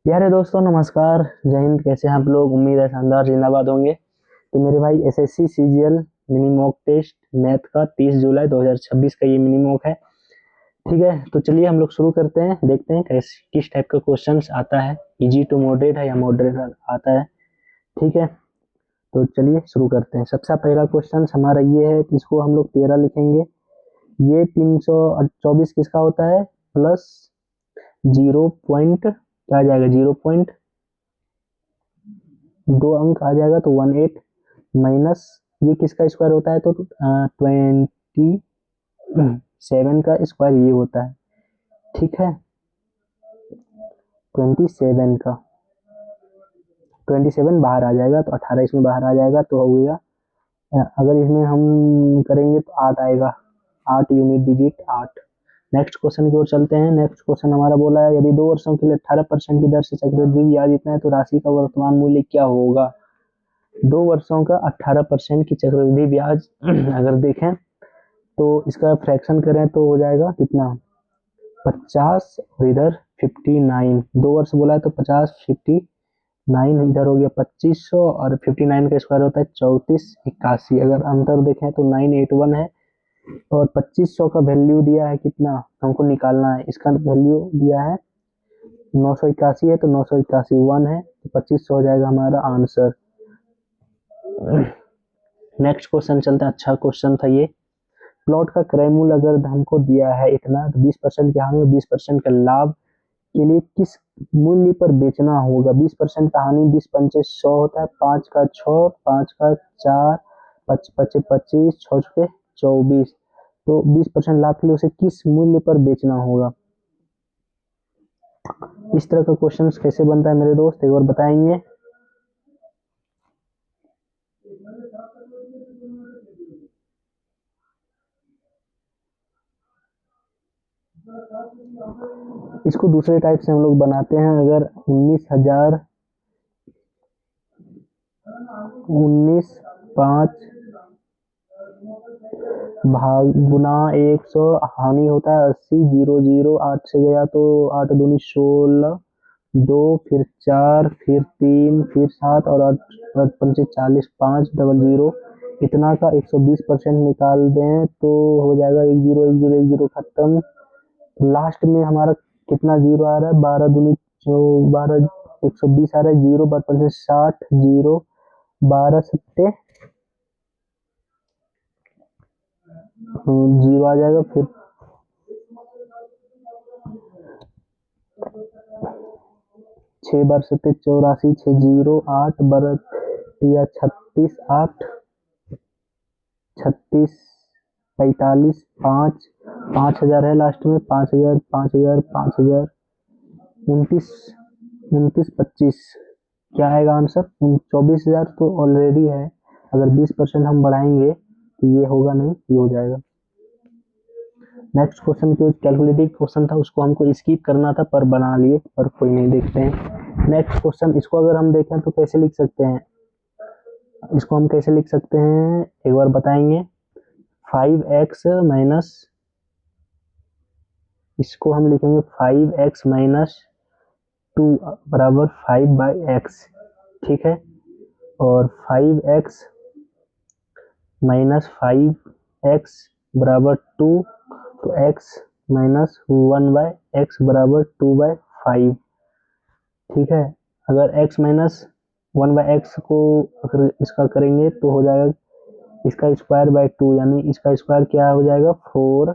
प्यारे दोस्तों नमस्कार। जय हिंद। कैसे हैं आप लोग? उम्मीद है शानदार जिंदाबाद होंगे। तो मेरे भाई SSC CGL mini mock test math का 30 जुलाई 2026 का ये मिनी मॉक है। ठीक है, तो चलिए हम लोग शुरू करते हैं। देखते हैं किस टाइप का क्वेश्चंस आता है। इजी टू मॉडरेट है या मॉडरेट आता है। ठीक है, तो चलिए शुरू करते हैं। सबसे पहला क्वेश्चन हमारा ये है कि इसको हम लोग 13 लिखेंगे। ये 324 किसका होता है? प्लस 0 पॉइंट क्या आ जाएगा? 0.2 अंक आ जाएगा तो 18 माइनस ये किसका स्क्वायर होता है? तो 27 का स्क्वायर ये होता है। ठीक है, 27 का 27 बाहर आ जाएगा तो 18 इसमें बाहर आ जाएगा तो हो गया। अगर इसमें हम करेंगे तो 8 आएगा। 8 यूनिट डिजिट 8। नेक्स्ट क्वेश्चन की ओर चलते हैं। नेक्स्ट क्वेश्चन हमारा बोला है यदि 2 वर्षों के लिए 18% की दर से चक्रवृद्धि ब्याज इतना है तो राशि का वर्तमान मूल्य क्या होगा? 2 वर्षों का 18% की चक्रवृद्धि ब्याज अगर देखें तो इसका फ्रैक्शन करें तो हो जाएगा कितना? 50 और इधर 59। 2 वर्ष बोला है तो 50 59 इधर हो गया 2500 और 59 का स्क्वायर होता है 3481। अगर अंतर देखें तो 981 है और 2500 का वैल्यू दिया है कितना हमको निकालना है। इसका वैल्यू दिया है 981 है तो 981 1 है तो 2500 हो जाएगा हमारा आंसर। नेक्स्ट क्वेश्चन चलता है। अच्छा क्वेश्चन था ये। प्लॉट का क्रय मूल्य अगर हमको दिया है इतना तो 20% की हानि और 20% का लाभ के लिए किस मूल्य पर बेचना होगा? 20% का हानि 20 पंचे 100 होता है। 5 का 6, 5 का 4, 5 पचे 25, 6 छुके 24। तो 20% लाभ के लिए उसे किस मूल्य पर बेचना होगा? इस तरह का क्वेश्चन कैसे बनता है मेरे दोस्त, एक बार बताएंगे? इसको दूसरे टाइप से हम लोग बनाते हैं। अगर 19,5 भाग गुना 100 हानि होता है 80। 0 0 8 से गया तो 8 दूनी 16, 2 फिर 4 फिर 3 फिर 7 और 8 पंचे 40, 5 डबल 0 इतना का 120% निकाल दें तो हो जाएगा 10 10 10 खत्म। लास्ट में हमारा कितना जीरो आ रहा है? 12 दूनी 12 120 आ रहा है। 0 पर 60 0 12 सत्ते 0 आ जाएगा। फिर 6 बार 7 84 6 0 8 बारह या 36 8 36 45 5 5000 है लास्ट में। 5000 5000 5000 29 29 25 क्या आएगा आंसर? 24,000 तो ऑलरेडी है। अगर 20% हम बढ़ाएंगे तो ये होगा नहीं, ये हो जाएगा। नेक्स्ट क्वेश्चन जो कैलकुलेटिव क्वेश्चन था उसको हमको स्किप करना था पर बना लिए, पर कोई नहीं, देखते हैं। नेक्स्ट क्वेश्चन इसको अगर हम देखें तो कैसे लिख सकते हैं? इसको हम कैसे लिख सकते हैं एक बार बताएंगे। 5x माइनस, इसको हम लिखेंगे 5x माइनस 2 बराबर 5/x। ठीक है, और 5x माइनस 5x बराबर 2 तो x माइनस 1/x बराबर 2/5। ठीक है, अगर x माइनस 1/x को अगर इसका करेंगे तो हो जाएगा इसका स्क्वायर बाय 2, यानी इसका स्क्वायर क्या हो जाएगा? 4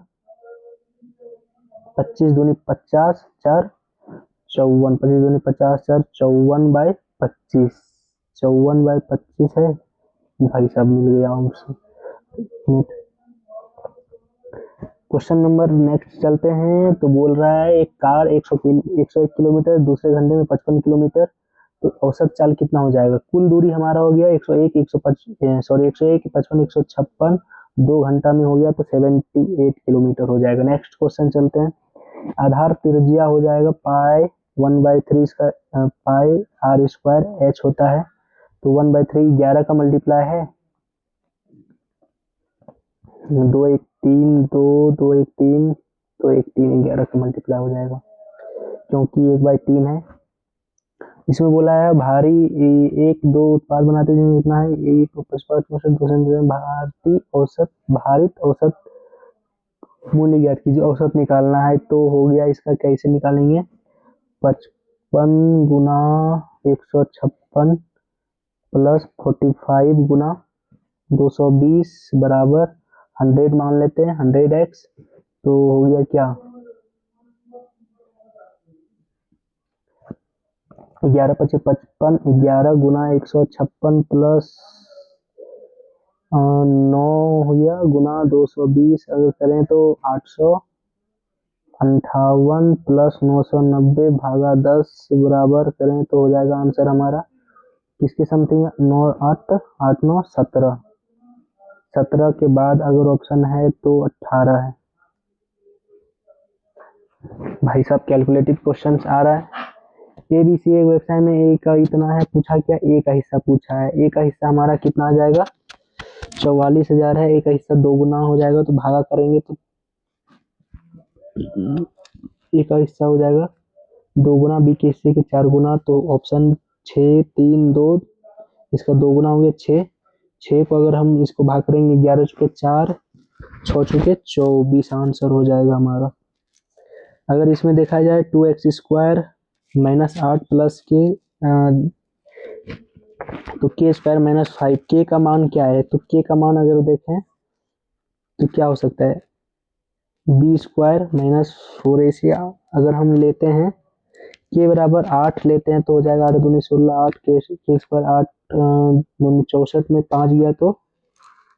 25 दूनी 50 4 54 25 दूनी 50 4 54/25। 54/25 है भाई साहब, मिल गया हमसे। क्वेश्चन नंबर नेक्स्ट चलते हैं। तो बोल रहा है एक कार 101 किलोमीटर दूसरे घंटे में 55 किलोमीटर, तो औसत चाल कितना हो जाएगा? कुल दूरी हमारा हो गया 101 101 55 156, 2 घंटा में हो गया तो 78 किलोमीटर हो जाएगा। नेक्स्ट क्वेश्चन चलते हैं। आधार त्रिज्या हो जाएगा पाई 1/3 इसका पाई आर स्क्वायर एच होता है तो 1/3 11 का मल्टीप्लाई है। 2 1 3 2 2 1 3 2 1 3 11 का मल्टीप्लाई हो जाएगा क्योंकि 1/3 है। इसमें बोला है भारी एक दो उत्पाद बनाते हैं जितना है एक 55% भारित औसत मूल्य ज्ञात कीजिए। औसत निकालना है तो हो गया, इसका कैसे निकालेंगे, 55 गुना 156 प्लस 45 गुना 220 बराबर 100 मान लेते हैं, 100x। तो हो गया क्या, 11×5=55, 11 गुना 156 प्लस 9 हो गया गुना 220, अगर करें तो 858 प्लस 990 भागा 10 बराबर करें तो हो जाएगा आंसर हमारा किसके समथिंग, 9 8 8 9 17, 17 के बाद अगर ऑप्शन है तो 18 है। भाई साहब कैलकुलेटिव क्वेश्चंस आ रहा है। एबीसी एक व्यवसाय में ए का इतना है, पूछा क्या, ए का हिस्सा पूछा है। ए का हिस्सा हमारा कितना आ जाएगा, 44,000 है। ए का हिस्सा 2 गुना हो जाएगा तो भागा करेंगे तो ए का हिस्सा हो जाएगा 2 गुना, बी के हिस्से के 4 गुना, तो ऑप्शन 6 3 2, इसका 2 गुना हो गया 6। 6 को अगर हम इसको भाग करेंगे 11 चुके 4, 6 चुके 24 आंसर हो जाएगा हमारा। अगर इसमें देखा जाए 2x² माइनस 8 प्लस के तो k² - 5, k का मान क्या है, तो k का मान अगर देखें तो क्या हो सकता है, b² - 4ac। अगर हम लेते हैं k बराबर 8 लेते हैं तो हो जाएगा 8 दूनी 16, 8 k² 8 64 में 5 गया तो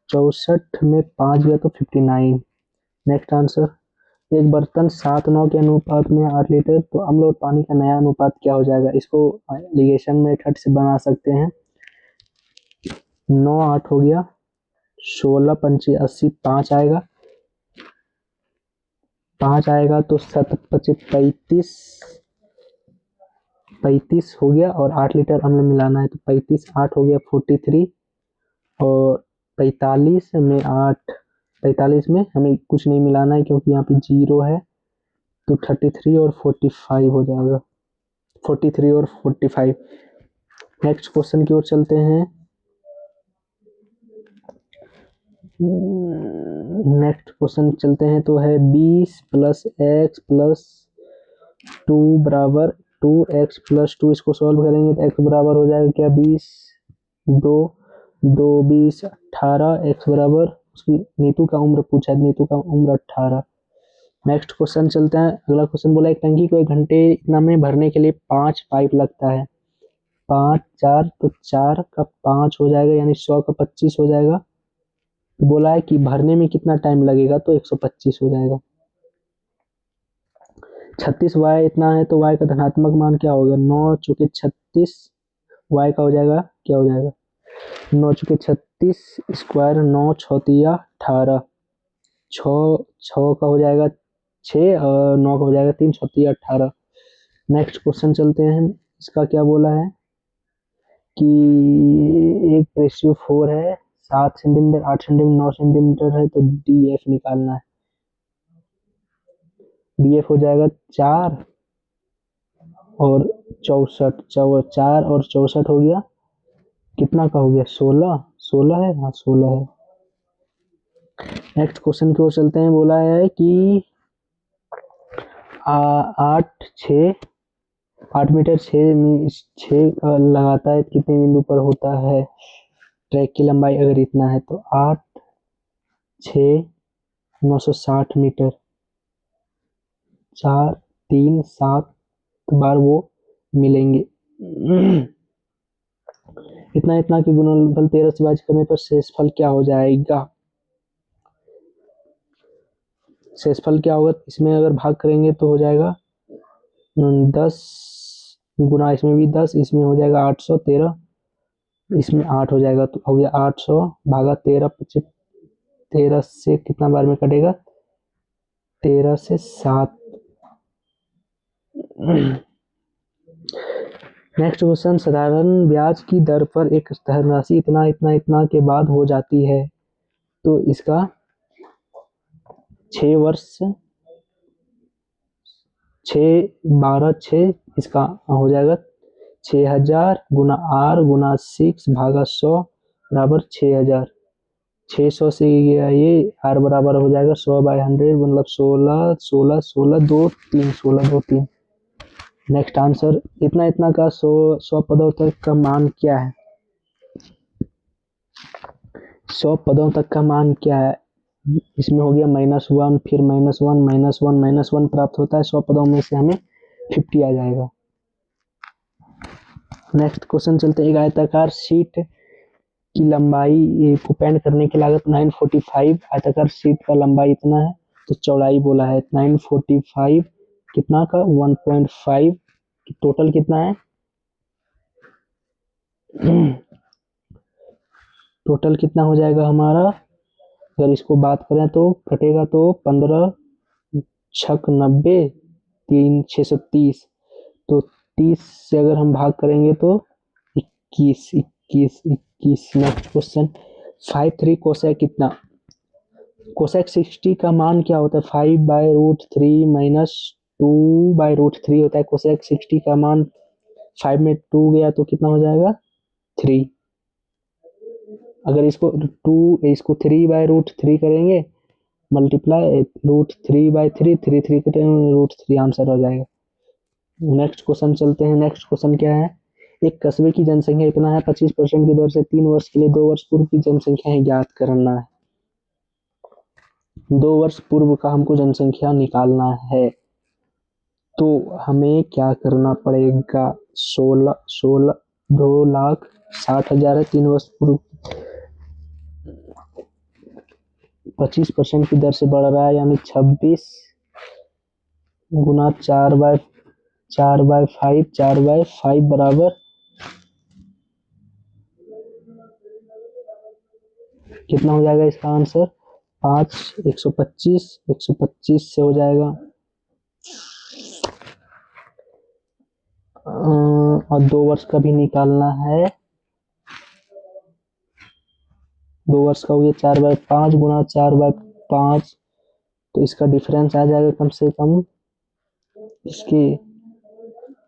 64 में 5 गया तो 59। नेक्स्ट आंसर, एक बर्तन 7:9 के अनुपात में 8 लीटर, तो अम्ल और पानी का नया अनुपात क्या हो जाएगा, इसको लिगेशन मेथड से बना सकते हैं। 9 8 हो गया, 16 पंचे 80, 5 आएगा, 5 आएगा तो 7 पचे 35, 35 हो गया, और 8 लीटर अम्ल मिलाना है तो 35 8 हो गया 43, और 45 में 8, 45 में हमें कुछ नहीं मिलाना है क्योंकि यहाँ पे 0 है, तो 33 और 45 हो जाएगा, 43 और 45। नेक्स्ट क्वेश्चन की ओर चलते हैं। नेक्स्ट क्वेश्चन चलते हैं तो है 20 + x + 2 बराबर 2x + 2, इसको सॉल्व करेंगे तो x बराबर हो जाएगा क्या, 20 2 2 20 18, x बराबर उसकी नीतू का उम्र पूछा है, नीतू का उम्र 18। नेक्स्ट क्वेश्चन चलते हैं। अगला क्वेश्चन बोला एक टंकी को 1 घंटे इतना में भरने के लिए 5 पाइप लगता है, 5 4 तो 4 का 5 हो जाएगा, यानी 100 का 25 हो जाएगा। तो बोला है कि भरने में कितना टाइम लगेगा, तो 125 हो जाएगा। 36y इतना है तो y का धनात्मक मान क्या होगा, 9 चुके 36, y का हो जाएगा क्या हो जाएगा, 9 चुके 36 स्क्वायर, 9 छौतिया 18, 6 का हो जाएगा 6 और 9 का हो जाएगा 3, छौतिया 18। नेक्स्ट क्वेश्चन चलते हैं। इसका क्या बोला है कि 1:4 है, 7 सेंटीमीटर 8 सेंटीमीटर 9 सेंटीमीटर है, तो DF निकालना है। DF हो जाएगा 4 और 64, 4 और 64 हो गया, कितना का हो गया, 16, 16 है, हाँ 16 है। नेक्स्ट क्वेश्चन की ओर चलते हैं। बोला है कि 8 मीटर 6 लगाता है कितने बिंदु पर होता है, ट्रैक की लंबाई अगर इतना है तो 8 6 960 मीटर, 4 3 7 बार वो मिलेंगे। इतना इतना के गुणनफल 13 से विभाजित करने पर शेषफल क्या हो जाएगा, शेषफल क्या होगा, इसमें अगर भाग करेंगे तो हो जाएगा 10 गुना, इसमें भी 10, इसमें हो जाएगा 813, इसमें 8 हो जाएगा तो हो गया 800 भागा 13, 13 से कितना बार में कटेगा, 13 से 7। नेक्स्ट क्वेश्चन, साधारण ब्याज की दर पर एक धनराशि इतना इतना इतना के बाद हो जाती है, तो इसका 6 वर्ष 6 12 6 इसका हो जाएगा 6000 गुना r गुना 6 भागा 100 बराबर 6000। 600 से गया ये r बराबर हो जाएगा 100/100 मतलब 16 16 16 2 3 16 2 3। नेक्स्ट आंसर इतना इतना का 100 पदों तक का मान क्या है? 100 पदों तक का मान क्या है? इसमें हो गया -1 फिर -1 -1 -1 प्राप्त होता है। 100 पदों में से हमें 50 आ जाएगा। नेक्स्ट क्वेश्चन चलते हैं। एक आयताकार शीट की लंबाई को पेंट करने की लागत 945। आयताकार शीट का लंबाई इतना है तो चौड़ाई बोला है 945 कितना का 1.5 टोटल कितना है? टोटल कितना हो जाएगा हमारा? अगर इसको बात करें तो कटेगा तो 15 छक 90 3 630 तो 30 से अगर हम भाग करेंगे तो 21 21 21। नेक्स्ट क्वेश्चन 5/3 कोसेक कितना? कोसेक 60 का मान क्या होता है? 5/√3 माइनस 2/√3 होता है। कोसेक 60 का मान 5 में 2 गया तो कितना हो जाएगा? 3। अगर इसको 3/√3 करेंगे मल्टीप्लाई √3/3 3 3 √3 आंसर हो जाएगा। नेक्स्ट क्वेश्चन चलते हैं। नेक्स्ट क्वेश्चन क्या है? एक कस्बे की जनसंख्या इतना है 25% की दर से 3 वर्ष के लिए 2 वर्ष पूर्व की जनसंख्या ज्ञात करना है। 2 वर्ष पूर्व का हमको जनसंख्या निकालना है तो हमें क्या करना पड़ेगा? 2,60,000 है। 3 वर्ष पूर्व 25% की दर से बढ़ रहा है यानी 26 गुना 4/5 बराबर कितना हो जाएगा? इसका आंसर 5 125 से हो जाएगा। और 2 वर्ष का भी निकालना है। 2 वर्ष का हो गया 4/5 गुना 4/5 तो इसका डिफरेंस आ जाएगा कम से कम इसके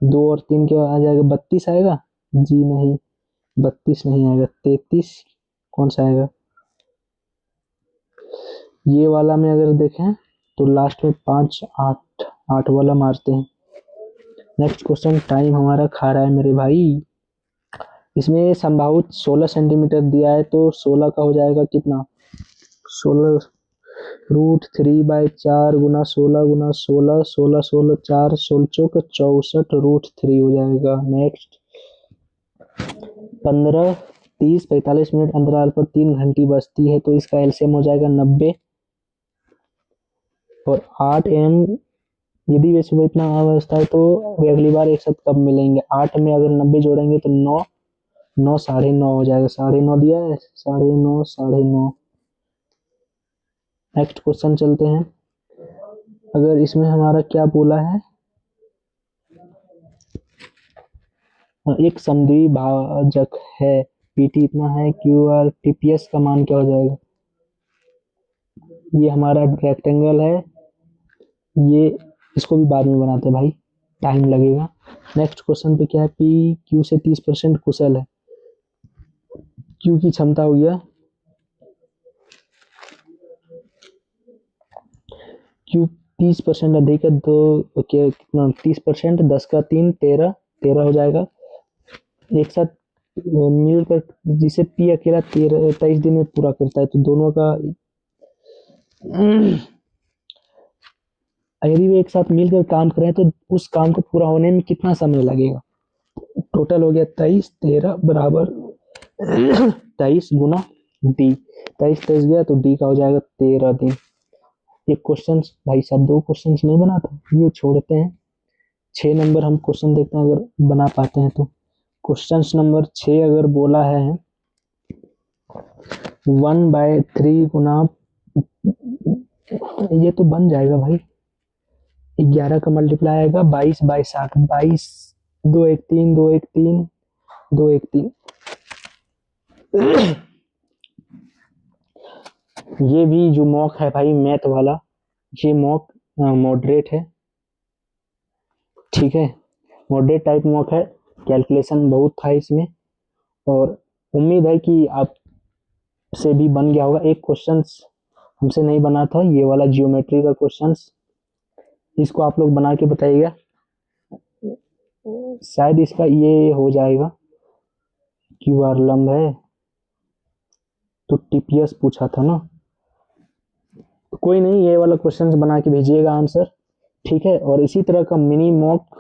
2 और 3 के आ जाएगा 32 आएगा। जी नहीं 32 नहीं आएगा 33 कौन सा आएगा? ये वाला में अगर देखें तो लास्ट में 5 8 8 वाला मारते हैं। नेक्स्ट क्वेश्चन टाइम हमारा खा रहा है मेरे भाई। इसमें संभावित 16 सेंटीमीटर दिया है तो 16 का हो जाएगा कितना? 16√3/4 गुना 16 गुना 16 16 16 4 16 चौक 64√3 हो जाएगा। नेक्स्ट 15 30 45 मिनट अंतराल पर 3 घंटी बजती है तो इसका एलसीएम हो जाएगा 90 और 8 AM यदि वे सुबह इतना बजता है तो वे अगली बार एक साथ कब मिलेंगे? 8 में अगर 90 जोड़ेंगे तो 9 9 9:30 हो जाएगा। 9:30 दिया है 9:30 9:30। नेक्स्ट क्वेश्चन चलते हैं। अगर इसमें हमारा क्या बोला है? एक समद्वि भाजक है पीटी इतना है क्यूआर टीपीएस का मान क्या हो जाएगा? ये हमारा रेक्टेंगल है। ये इसको भी बाद में बनाते हैं भाई टाइम लगेगा। नेक्स्ट क्वेश्चन पे क्या है? पी क्यू से 30% कुशल है। क्यू की क्षमता हो गया क्यू 30% अधिक है दो कितना 30% 10 का 3 13 हो जाएगा। एक साथ मिलकर जिसे पी अकेला 23 दिन में पूरा करता है तो दोनों का यदि वे एक साथ मिलकर काम करें तो उस काम को पूरा होने में कितना समय लगेगा? टोटल हो गया 23 13 बराबर 23 गुना डी। 23 गया तो डी का हो जाएगा 13 दिन। ये क्वेश्चन भाई साहब 2 क्वेश्चन नहीं बनाता ये छोड़ते हैं। 6 नंबर हम क्वेश्चन देखते हैं अगर बना पाते हैं तो। क्वेश्चन नंबर 6 अगर बोला है 1/3 गुना ये तो बन जाएगा भाई 11 का मल्टीप्लाई आएगा 22/60 22 2 1 3 2 1 3 2 1 3। ये भी जो मॉक है भाई मैथ वाला ये मॉक मॉडरेट है ठीक है। मॉडरेट टाइप मॉक है कैलकुलेशन बहुत था इसमें, और उम्मीद है कि आप से भी बन गया होगा। एक क्वेश्चंस हमसे नहीं बना था, ये वाला जियोमेट्री का क्वेश्चंस, इसको आप लोग बना के बताइएगा, शायद इसका ये हो जाएगा। क्यू आर लंब है तो टीपीएस पूछा था ना, तो कोई नहीं, ये वाला क्वेश्चंस बना के भेजिएगा आंसर, ठीक है। और इसी तरह का मिनी मॉक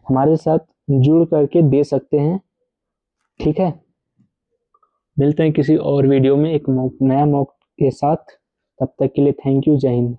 हमारे साथ जुड़ करके दे सकते हैं, ठीक है। मिलते हैं किसी और वीडियो में एक नया मॉक के साथ, तब तक के लिए थैंक यू, जय हिंद।